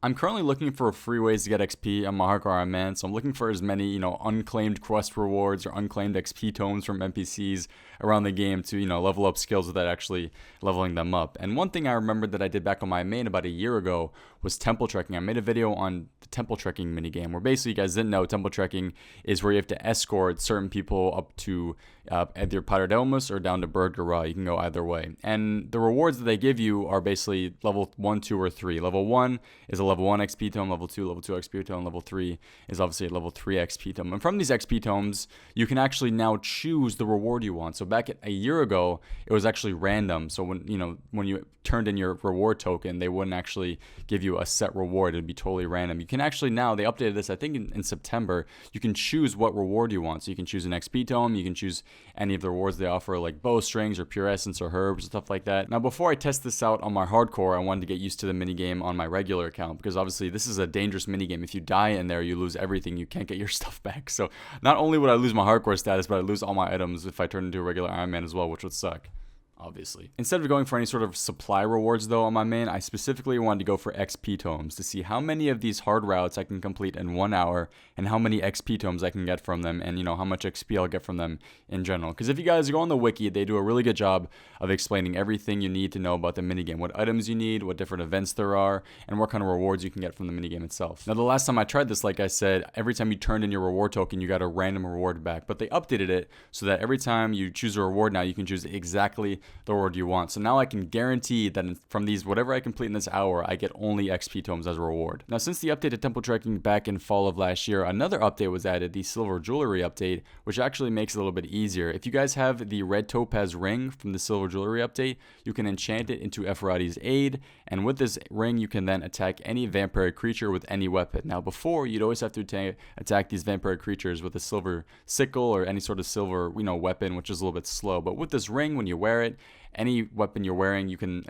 I'm currently looking for free ways to get XP on my Hardcore Iron Man, so I'm looking for as many, unclaimed quest rewards or unclaimed XP tomes from NPCs around the game to, level up skills without actually leveling them up. And one thing I remembered that I did back on my main about a year ago was temple trekking. I made a video on the temple trekking minigame where basically, you guys didn't know, temple trekking is where you have to escort certain people up to either Paterdomus or down to Burgdorah. You can go either way. And the rewards that they give you are basically level 1, 2, or 3. Level 1 is a level 1 XP tome, level 2 XP tome, level 3 is obviously a level 3 XP tome. And from these XP tomes, you can actually now choose the reward you want. So back a year ago, it was actually random. So when you turned in your reward token, they wouldn't actually give you a set reward. It'd be totally random. You can actually now, they updated this, I think in September, you can choose what reward you want. So you can choose an XP tome, you can choose any of the rewards they offer, like bowstrings or pure essence or herbs, stuff like that. Now, before I test this out on my hardcore, I wanted to get used to the minigame on my regular account, because obviously this is a dangerous minigame. If you die in there, you lose everything. You can't get your stuff back. So not only would I lose my hardcore status, but I lose all my items if I turn into a regular Iron Man as well, which would suck, obviously. Instead of going for any sort of supply rewards though on my main, I specifically wanted to go for XP tomes to see how many of these hard routes I can complete in 1 hour and how many XP tomes I can get from them, and how much XP I'll get from them in general. Because if you guys go on the wiki, they do a really good job of explaining everything you need to know about the minigame, what items you need, what different events there are, and what kind of rewards you can get from the minigame itself. Now, the last time I tried this, like I said, every time you turned in your reward token, you got a random reward back, but they updated it so that every time you choose a reward now, you can choose exactly the reward you want. So now I can guarantee that from these, whatever I complete in this hour, I get only XP tomes as a reward. Now, since the update to temple trekking back in fall of last year, another update was added, the silver jewelry update, which actually makes it a little bit easier. If you guys have the red topaz ring from the silver jewelry update, you can enchant it into Ephrati's aid, and with this ring, you can then attack any vampire creature with any weapon. Now, before, you'd always have to attack these vampire creatures with a silver sickle or any sort of silver, weapon, which is a little bit slow. But with this ring, when you wear it, any weapon you're wearing, you can,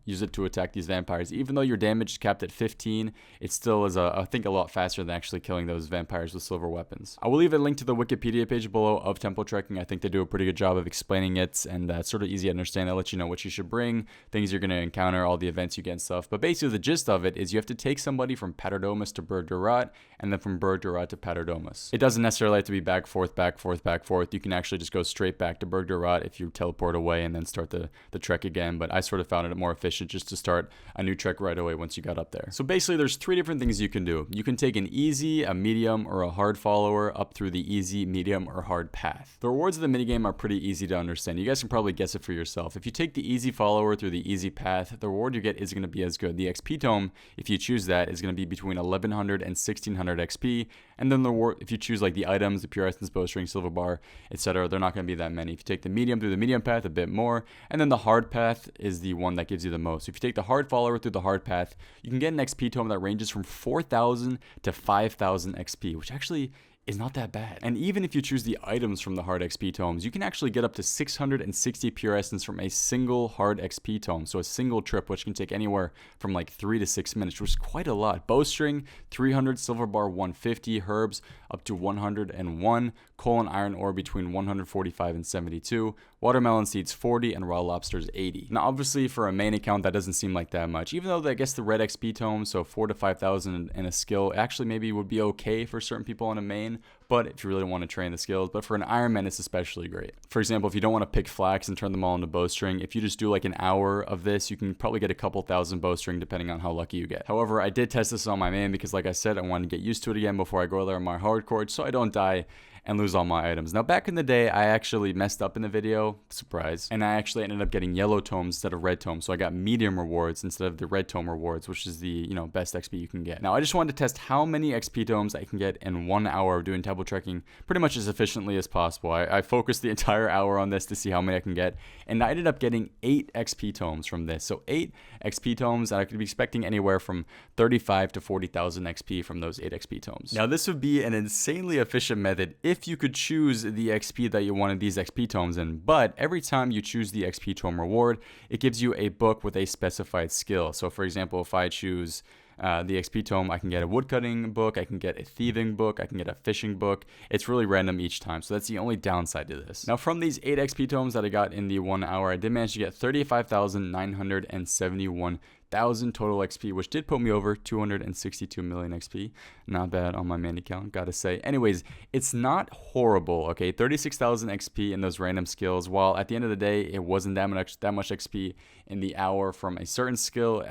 use it to attack these vampires. Even though your damage is capped at 15, it still is, I think, a lot faster than actually killing those vampires with silver weapons. I will leave a link to the Wikipedia page below of temple trekking. I think they do a pretty good job of explaining it, and it's sort of easy to understand. They'll let you know what you should bring, things you're going to encounter, all the events you get and stuff. But basically, the gist of it is you have to take somebody from Paterdomus to Burgdorah, and then from Burgdorah to Paterdomus. It doesn't necessarily have to be back, forth. You can actually just go straight back to Burgdorah if you teleport away and then start the trek again, but I sort of found it more efficient just to start a new trek right away once you got up there. So basically, there's 3 different things you can do. You can take an easy, a medium, or a hard follower up through the easy, medium, or hard path. The rewards of the minigame are pretty easy to understand. You guys can probably guess it for yourself. If you take the easy follower through the easy path, the reward you get is going to be as good. The XP tome, if you choose that, is going to be between 1100 and 1600 XP, and then the reward, if you choose like the items, the pure essence, bowstring, silver bar, etc., they're not going to be that many. If you take the medium through the medium path, a bit more, and then the hard path is the one that gives you the most. If you take the hard follower through the hard path, you can get an XP tome that ranges from 4,000 to 5,000 XP, which actually is not that bad. And even if you choose the items from the hard XP tomes, you can actually get up to 660 pure essence from a single hard XP tome. So a single trip, which can take anywhere from like 3 to 6 minutes, which is quite a lot. Bowstring, 300, silver bar, 150, herbs up to 101, coal and iron ore between 145 and 72, watermelon seeds 40, and raw lobsters 80. Now, obviously, for a main account, that doesn't seem like that much. Even though I guess the red XP tome, so 4 to 5,000 in a skill, actually maybe would be okay for certain people on a main, but if you really want to train the skills. But for an Iron Man, it's especially great. For example, if you don't want to pick flax and turn them all into bowstring, if you just do like an hour of this, you can probably get a couple thousand bowstring depending on how lucky you get. However, I did test this on my main because, like I said, I wanted to get used to it again before I go there on my hardcore, so I don't die and lose all my items. Now, back in the day, I actually messed up in the video, surprise, and I actually ended up getting yellow tomes instead of red tomes, so I got medium rewards instead of the red tome rewards, which is the, best XP you can get. Now, I just wanted to test how many XP tomes I can get in 1 hour of doing temple trekking pretty much as efficiently as possible. I focused the entire hour on this to see how many I can get, and I ended up getting 8 XP tomes from this. So 8 XP tomes, and I could be expecting anywhere from 35 to 40,000 XP from those 8 XP tomes. Now, this would be an insanely efficient method if you could choose the XP that you wanted these XP tomes in, but every time you choose the XP tome reward, it gives you a book with a specified skill. So for example, if I choose the XP tome, I can get a woodcutting book, I can get a thieving book, I can get a fishing book. It's really random each time, so that's the only downside to this. Now, from these 8 XP tomes that I got in the 1 hour, I did manage to get 35,971 total XP, which did put me over 262 million XP. Not bad on my main account, gotta say. Anyways, it's not horrible, okay? 36,000 XP in those random skills, while at the end of the day, it wasn't that much XP in the hour from a certain skill.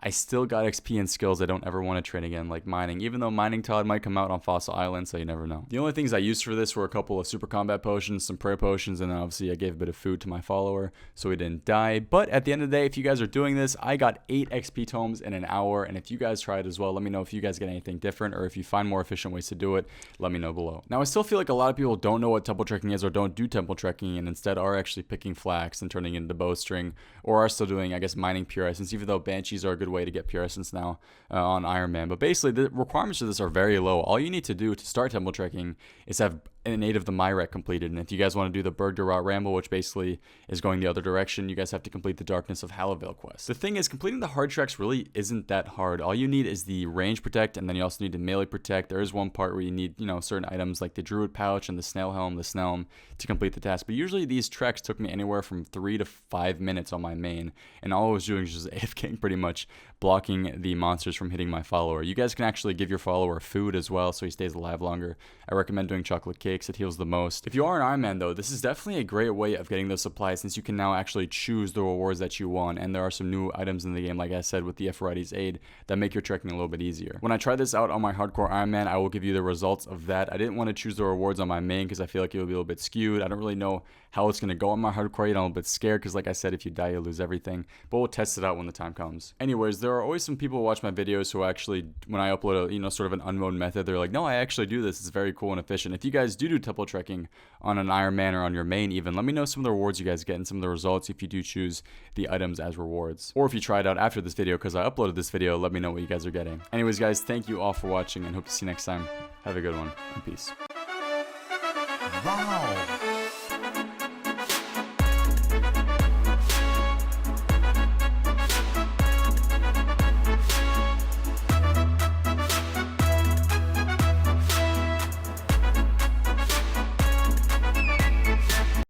I still got XP in skills I don't ever want to train again, like mining, even though Mining Todd might come out on Fossil Island, so you never know. The only things I used for this were a couple of super combat potions, some prayer potions, and then obviously I gave a bit of food to my follower so he didn't die. But at the end of the day, if you guys are doing this, I got 8 XP tomes in an hour, and if you guys try it as well, let me know if you guys get anything different, or if you find more efficient ways to do it, let me know below. Now, I still feel like a lot of people don't know what temple trekking is, or don't do temple trekking, and instead are actually picking flax and turning it into bowstring, or are still doing, I guess, mining pure essence, even though banshees are a good way to get pure essence now on Iron Man. But basically, the requirements for this are very low. All you need to do to start temple trekking is have an 8 of the Myrek completed, and if you guys want to do the Berg Durat Ramble, which basically is going the other direction, you guys have to complete the Darkness of Halavale quest. The thing is, completing the hard tracks really isn't that hard. All you need is the range protect, and then you also need to melee protect. There is one part where you need, certain items like the Druid Pouch and the Snail Helm, the Snelm, to complete the task. But usually these treks took me anywhere from 3 to 5 minutes on my main, and all I was doing was just AFKing pretty much, blocking the monsters from hitting my follower. You guys can actually give your follower food as well, so he stays alive longer. I recommend doing chocolate cakes. It heals the most. If you are an Iron Man though, this is definitely a great way of getting those supplies, since you can now actually choose the rewards that you want, and there are some new items in the game, like I said, with the Ephraites Aid, that make your trekking a little bit easier. When I try this out on my hardcore Iron Man, I will give you the results of that. I didn't want to choose the rewards on my main because I feel like it would be a little bit skewed. I don't really know how it's going to go on my hardcore yet. I'm a little bit scared because, like I said, if you die, you lose everything, but we'll test it out when the time comes. Anyways, there are always some people who watch my videos who actually, when I upload a, sort of an unknown method, they're like, no, I actually do this. It's very cool and efficient. If you guys do temple trekking on an Iron Man or on your main even, let me know some of the rewards you guys get and some of the results if you do choose the items as rewards. Or if you try it out after this video, because I uploaded this video, let me know what you guys are getting. Anyways, guys, thank you all for watching, and hope to see you next time. Have a good one, and peace. Wow.